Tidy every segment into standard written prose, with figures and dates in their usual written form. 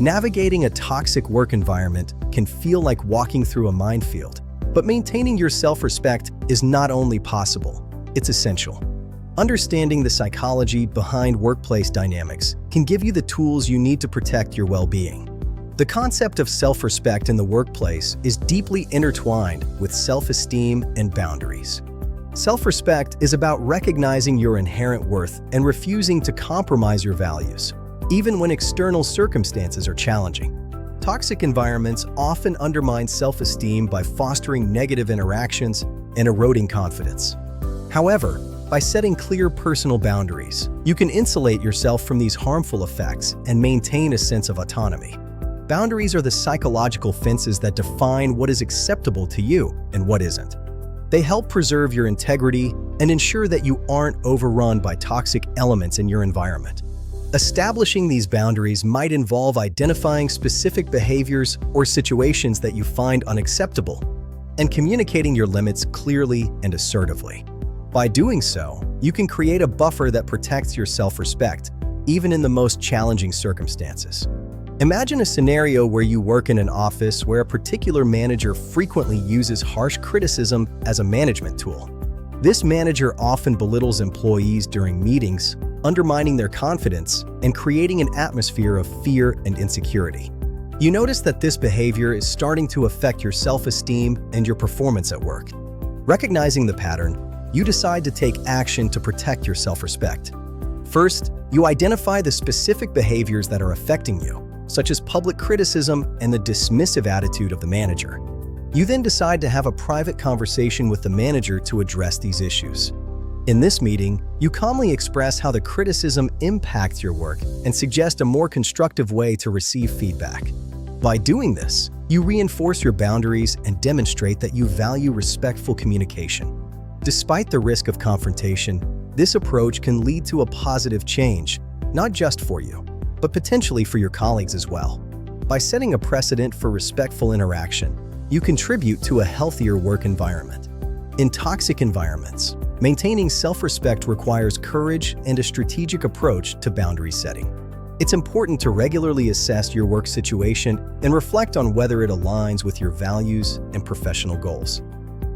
Navigating a toxic work environment can feel like walking through a minefield, but maintaining your self-respect is not only possible, it's essential. Understanding the psychology behind workplace dynamics can give you the tools you need to protect your well-being. The concept of self-respect in the workplace is deeply intertwined with self-esteem and boundaries. Self-respect is about recognizing your inherent worth and refusing to compromise your values, even when external circumstances are challenging. Toxic environments often undermine self-esteem by fostering negative interactions and eroding confidence. However, by setting clear personal boundaries, you can insulate yourself from these harmful effects and maintain a sense of autonomy. Boundaries are the psychological fences that define what is acceptable to you and what isn't. They help preserve your integrity and ensure that you aren't overrun by toxic elements in your environment. Establishing these boundaries might involve identifying specific behaviors or situations that you find unacceptable and communicating your limits clearly and assertively. By doing so, you can create a buffer that protects your self-respect, even in the most challenging circumstances. Imagine a scenario where you work in an office where a particular manager frequently uses harsh criticism as a management tool. This manager often belittles employees during meetings, undermining their confidence and creating an atmosphere of fear and insecurity. You notice that this behavior is starting to affect your self-esteem and your performance at work. Recognizing the pattern, you decide to take action to protect your self-respect. First, you identify the specific behaviors that are affecting you, such as public criticism and the dismissive attitude of the manager. You then decide to have a private conversation with the manager to address these issues. In this meeting, you calmly express how the criticism impacts your work and suggest a more constructive way to receive feedback. By doing this, you reinforce your boundaries and demonstrate that you value respectful communication. Despite the risk of confrontation, this approach can lead to a positive change, not just for you, but potentially for your colleagues as well. By setting a precedent for respectful interaction, you contribute to a healthier work environment. In toxic environments, maintaining self-respect requires courage and a strategic approach to boundary setting. It's important to regularly assess your work situation and reflect on whether it aligns with your values and professional goals.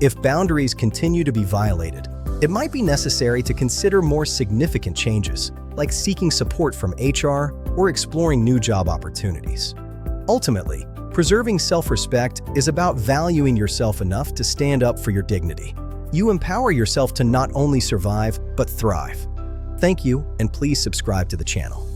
If boundaries continue to be violated, it might be necessary to consider more significant changes, like seeking support from HR or exploring new job opportunities. Ultimately, preserving self-respect is about valuing yourself enough to stand up for your dignity. You empower yourself to not only survive, but thrive. Thank you, and please subscribe to the channel.